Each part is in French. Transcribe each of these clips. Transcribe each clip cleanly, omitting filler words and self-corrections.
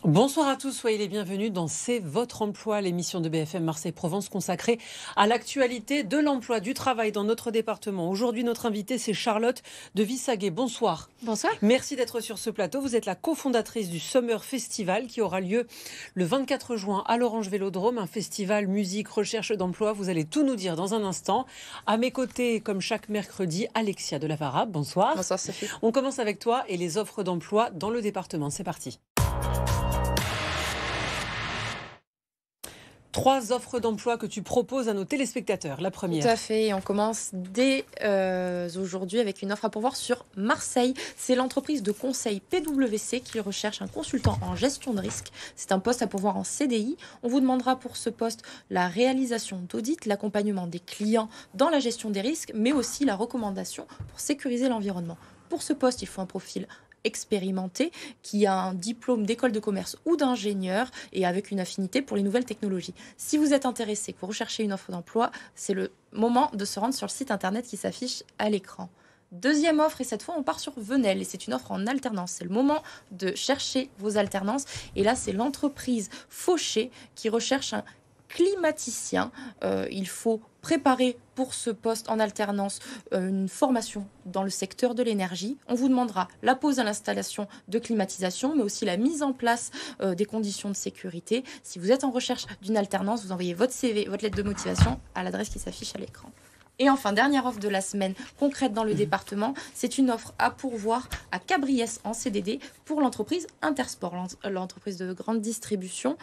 Bonsoir à tous, soyez les bienvenus dans C'est votre emploi, l'émission de BFM Marseille-Provence consacrée à l'actualité de l'emploi, du travail dans notre département. Aujourd'hui, notre invitée, c'est Charlotte de Vissaguet. Bonsoir. Bonsoir. Merci d'être sur ce plateau. Vous êtes la cofondatrice du Summer Festival qui aura lieu le 24 juin à l'Orange Vélodrome, un festival musique, recherche d'emploi. Vous allez tout nous dire dans un instant. À mes côtés, comme chaque mercredi, Alexia de Lavara. Bonsoir. Bonsoir Sophie. On commence avec toi et les offres d'emploi dans le département. C'est parti. 3 offres d'emploi que tu proposes à nos téléspectateurs. La première. Tout à fait. Et on commence dès aujourd'hui avec une offre à pourvoir sur Marseille. C'est l'entreprise de conseil PwC qui recherche un consultant en gestion de risque. C'est un poste à pourvoir en CDI. On vous demandera pour ce poste la réalisation d'audits, l'accompagnement des clients dans la gestion des risques, mais aussi la recommandation pour sécuriser l'environnement. Pour ce poste, il faut un profil expérimenté, qui a un diplôme d'école de commerce ou d'ingénieur et avec une affinité pour les nouvelles technologies. Si vous êtes intéressé, que vous recherchez une offre d'emploi, c'est le moment de se rendre sur le site internet qui s'affiche à l'écran. Deuxième offre, et cette fois on part sur Venelle, et c'est une offre en alternance. C'est le moment de chercher vos alternances, et là c'est l'entreprise Fauché qui recherche un climaticien. Il faut préparer pour ce poste en alternance une formation dans le secteur de l'énergie. On vous demandera la pose à l'installation de climatisation, mais aussi la mise en place des conditions de sécurité. Si vous êtes en recherche d'une alternance, vous envoyez votre CV, votre lettre de motivation à l'adresse qui s'affiche à l'écran. Et enfin, dernière offre de la semaine, concrète dans le département, c'est une offre à pourvoir à Cabriès en CDD pour l'entreprise Intersport, l'entreprise de grande distribution,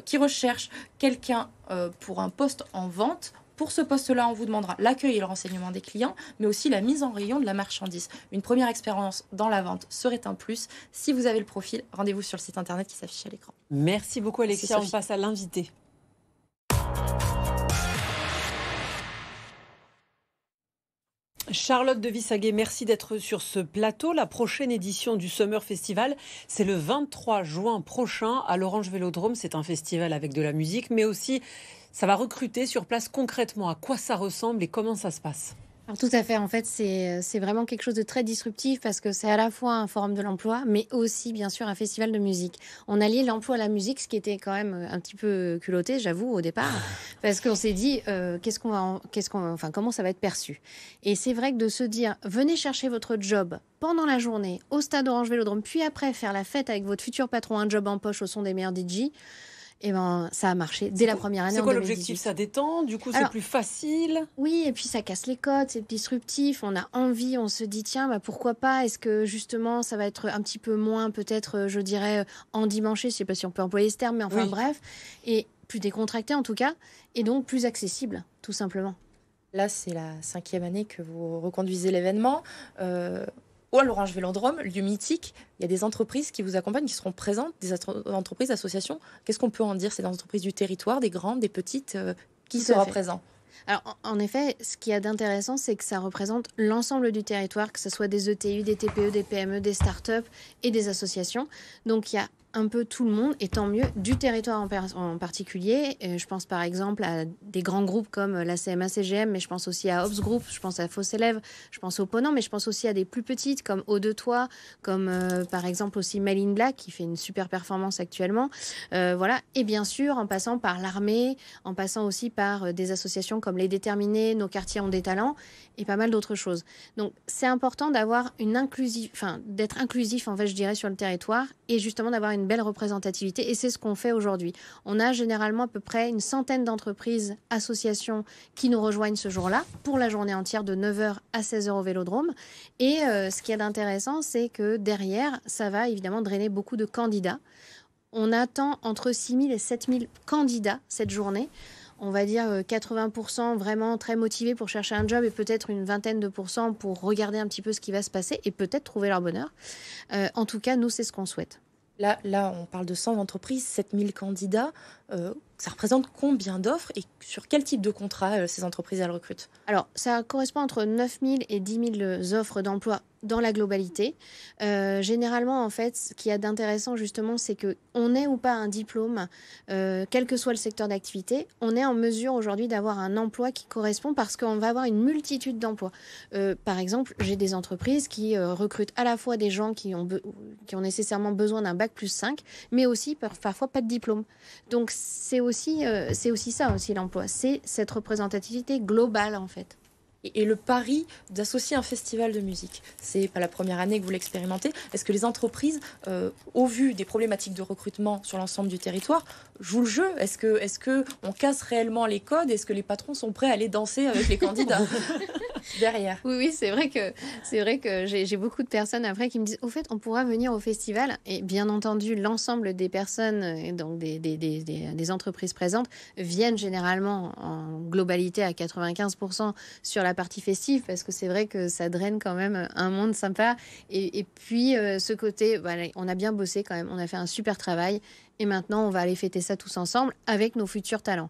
qui recherche quelqu'un pour un poste en vente. Pour ce poste-là, on vous demandera l'accueil et le renseignement des clients, mais aussi la mise en rayon de la marchandise. Une première expérience dans la vente serait un plus. Si vous avez le profil, rendez-vous sur le site internet qui s'affiche à l'écran. Merci beaucoup Alexia, on passe à l'invité. Charlotte de Vissaguet, merci d'être sur ce plateau. La prochaine édition du Summer Festival, c'est le 23 juin prochain à l'Orange Vélodrome. C'est un festival avec de la musique, mais aussi ça va recruter sur place concrètement. À quoi ça ressemble et comment ça se passe ? Alors tout à fait, en fait, c'est vraiment quelque chose de très disruptif parce que c'est à la fois un forum de l'emploi, mais aussi, bien sûr, un festival de musique. On a lié l'emploi à la musique, ce qui était quand même un petit peu culotté, j'avoue, au départ, parce qu'on s'est dit, comment ça va être perçu. Et c'est vrai que de se dire, venez chercher votre job pendant la journée au stade Orange Vélodrome, puis après faire la fête avec votre futur patron, un job en poche au son des meilleurs DJ. Eh ben, ça a marché dès la première année. C'est quoi en l'objectif ? Ça détend, du coup c'est plus facile. Oui, et puis ça casse les codes, c'est disruptif, on a envie, on se dit tiens, pourquoi pas ? Est-ce que justement ça va être un petit peu moins, peut-être, je dirais, endimanché, je ne sais pas si on peut employer ce terme, mais enfin bref, et plus décontracté en tout cas, et donc plus accessible, tout simplement. Là, c'est la 5e année que vous reconduisez l'événement. Ou à l'Orange Vélodrome, lieu mythique, il y a des entreprises qui vous accompagnent, qui seront présentes, des entreprises, associations. Qu'est-ce qu'on peut en dire ? C'est des entreprises du territoire, des grandes, des petites, qui sera présent ? Alors, en effet, ce qu'il y a d'intéressant, c'est que ça représente l'ensemble du territoire, que ce soit des ETI, des TPE, des PME, des startups et des associations. Donc, il y a un peu tout le monde, et tant mieux, du territoire en particulier. Je pense par exemple à des grands groupes comme la CMA-CGM, mais je pense aussi à Ops Group, je pense à Faux Élèves, je pense au Ponant, mais je pense aussi à des plus petites comme Eau de Toit, comme par exemple aussi Mail in Black, qui fait une super performance actuellement. Voilà. Et bien sûr, en passant par l'armée, en passant aussi par des associations comme Les Déterminés, Nos quartiers ont des talents, et pas mal d'autres choses. Donc, c'est important d'avoir d'être inclusif, en fait, je dirais, sur le territoire, et justement d'avoir une belle représentativité, et c'est ce qu'on fait aujourd'hui. On a généralement à peu près une centaine d'entreprises, associations qui nous rejoignent ce jour-là pour la journée entière de 9h à 16h au Vélodrome. Et ce qui est intéressant, c'est que derrière, ça va évidemment drainer beaucoup de candidats. On attend entre 6 000 et 7 000 candidats cette journée. On va dire 80% vraiment très motivés pour chercher un job et peut-être une vingtaine de pourcents pour regarder un petit peu ce qui va se passer et peut-être trouver leur bonheur. En tout cas, nous, c'est ce qu'on souhaite. Là, on parle de 100 entreprises, 7000 candidats. Ça représente combien d'offres et sur quel type de contrat ces entreprises elles recrutent ? Alors, ça correspond entre 9 000 et 10 000 offres d'emploi dans la globalité. Généralement, en fait, ce qu'il y a d'intéressant justement, c'est qu'on ait ou pas un diplôme, quel que soit le secteur d'activité, on est en mesure aujourd'hui d'avoir un emploi qui correspond parce qu'on va avoir une multitude d'emplois. Par exemple, j'ai des entreprises qui recrutent à la fois des gens qui ont nécessairement besoin d'un bac plus 5, mais aussi parfois pas de diplôme. Donc c'est aussi ça aussi l'emploi, c'est cette représentativité globale en fait. Et le pari d'associer un festival de musique, c'est pas la première année que vous l'expérimentez. Est-ce que les entreprises, au vu des problématiques de recrutement sur l'ensemble du territoire, jouent le jeu? Est-ce que on casse réellement les codes? Est-ce que les patrons sont prêts à aller danser avec les candidats derrière? Oui, c'est vrai que j'ai beaucoup de personnes après qui me disent au fait, on pourra venir au festival. Et bien entendu, l'ensemble des personnes, et donc des entreprises présentes, viennent généralement en globalité à 95% sur la partie festive, parce que c'est vrai que ça draine quand même un monde sympa. Et puis, ce côté, voilà, on a bien bossé quand même, on a fait un super travail. Et maintenant, on va aller fêter ça tous ensemble avec nos futurs talents.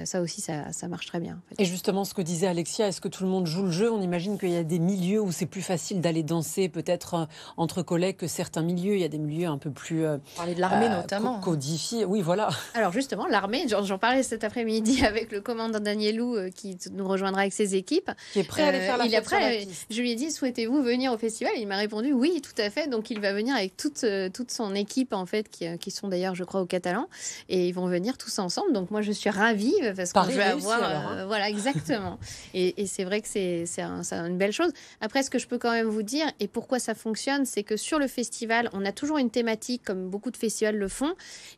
Ça aussi, ça marche très bien. En fait. Et justement, ce que disait Alexia, est-ce que tout le monde joue le jeu? On imagine qu'il y a des milieux où c'est plus facile d'aller danser, peut-être entre collègues, que certains milieux. Il y a des milieux un peu plus parler de l'armée notamment. Codifiés. Oui, voilà. Alors justement, l'armée, j'en parlais cet après-midi avec le commandant Danielou qui nous rejoindra avec ses équipes. Qui est prêt à aller faire la fête sur la piste. Je lui ai dit, souhaitez-vous venir au festival? Il m'a répondu, oui, tout à fait. Donc il va venir avec toute son équipe, en fait, qui sont d'ailleurs, je crois, au Catalan. Et ils vont venir tous ensemble. Donc moi, je suis ravie parce que je vais avoir... voilà, exactement. Et c'est vrai que c'est une belle chose. Après, ce que je peux quand même vous dire, et pourquoi ça fonctionne, c'est que sur le festival, on a toujours une thématique, comme beaucoup de festivals le font.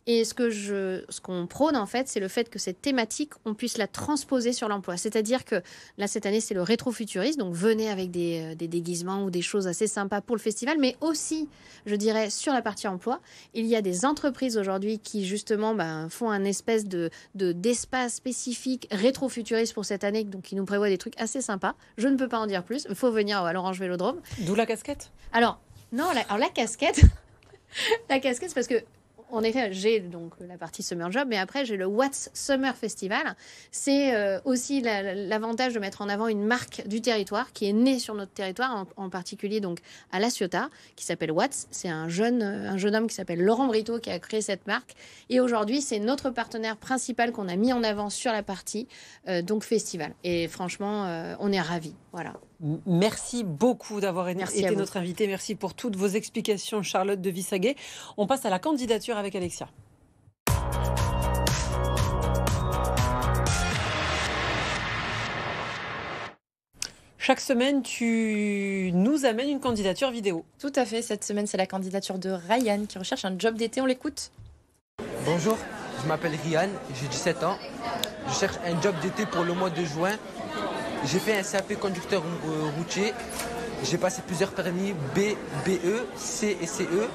Et ce qu'on prône, en fait, c'est le fait que cette thématique, on puisse la transposer sur l'emploi. C'est-à-dire que là, cette année, c'est le rétrofuturisme. Donc, venez avec des déguisements ou des choses assez sympas pour le festival. Mais aussi, je dirais, sur la partie emploi, il y a des entreprises aujourd'hui qui, justement, font un espèce d'espace spécifique rétro-futuriste pour cette année, donc qui nous prévoit des trucs assez sympas. Je ne peux pas en dire plus. Il faut venir à l'Orange Vélodrome. D'où la casquette? Alors, non, la casquette, la casquette, c'est parce que en effet, j'ai donc la partie Summer Job, mais après, j'ai le Watts Summer Festival. C'est aussi l'avantage de mettre en avant une marque du territoire qui est née sur notre territoire, en particulier donc à La Ciotat, qui s'appelle Watts. C'est un jeune homme qui s'appelle Laurent Brito qui a créé cette marque. Et aujourd'hui, c'est notre partenaire principal qu'on a mis en avant sur la partie donc festival. Et franchement, on est ravis. Voilà. Merci beaucoup d'avoir été notre invitée. Merci pour toutes vos explications, Charlotte de Vissaguet. On passe à la candidature avec Alexia. Chaque semaine, tu nous amènes une candidature vidéo. Tout à fait. Cette semaine, c'est la candidature de Ryan qui recherche un job d'été. On l'écoute. Bonjour, je m'appelle Ryan, j'ai 17 ans. Je cherche un job d'été pour le mois de juin. J'ai fait un CAP conducteur routier. J'ai passé plusieurs permis B, BE, C et CE.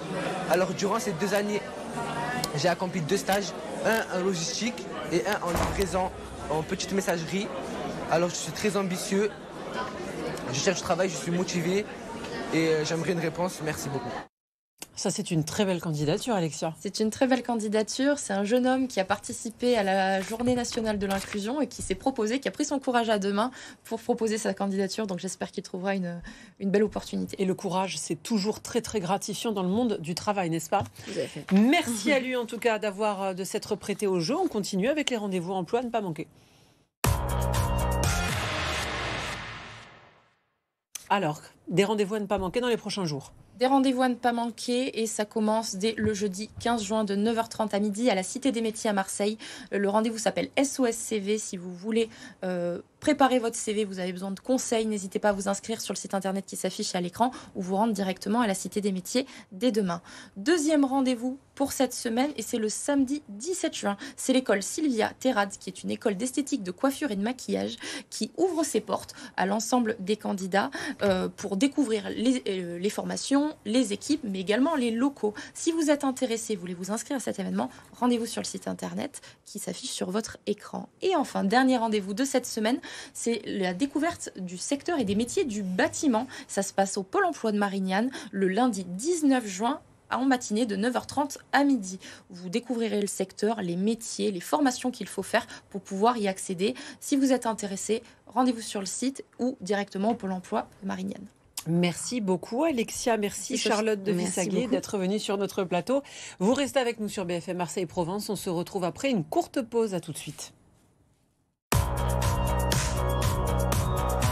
Alors durant ces 2 années, j'ai accompli 2 stages, un en logistique et un en livraison en petite messagerie. Alors je suis très ambitieux, je cherche du travail, je suis motivé et j'aimerais une réponse. Merci beaucoup. Ça, c'est une très belle candidature, Alexia. C'est une très belle candidature. C'est un jeune homme qui a participé à la Journée nationale de l'inclusion et qui s'est proposé, qui a pris son courage à deux mains pour proposer sa candidature. Donc j'espère qu'il trouvera une belle opportunité. Et le courage, c'est toujours très, très gratifiant dans le monde du travail, n'est-ce pas? Vous avez fait. Merci à lui, en tout cas, de s'être prêté au jeu. On continue avec les rendez-vous emploi à ne pas manquer. Alors, des rendez-vous à ne pas manquer dans les prochains jours. Des rendez-vous à ne pas manquer et ça commence dès le jeudi 15 juin de 9h30 à midi à la Cité des Métiers à Marseille. Le rendez-vous s'appelle SOS CV. Si vous voulez préparer votre CV, vous avez besoin de conseils, n'hésitez pas à vous inscrire sur le site internet qui s'affiche à l'écran ou vous rendre directement à la Cité des Métiers dès demain. Deuxième rendez-vous pour cette semaine et c'est le samedi 17 juin. C'est l'école Sylvia Terrade qui est une école d'esthétique, de coiffure et de maquillage qui ouvre ses portes à l'ensemble des candidats pour découvrir les formations, les équipes, mais également les locaux. Si vous êtes intéressé, voulez vous inscrire à cet événement, rendez-vous sur le site internet qui s'affiche sur votre écran. Et enfin, dernier rendez-vous de cette semaine, c'est la découverte du secteur et des métiers du bâtiment. Ça se passe au Pôle emploi de Marignane le lundi 19 juin en matinée de 9h30 à midi. Vous découvrirez le secteur, les métiers, les formations qu'il faut faire pour pouvoir y accéder. Si vous êtes intéressé, rendez-vous sur le site ou directement au Pôle emploi de Marignane. Merci beaucoup Alexia, merci Charlotte de Vissaguet d'être venue sur notre plateau. Vous restez avec nous sur BFM Marseille Provence, on se retrouve après une courte pause, à tout de suite.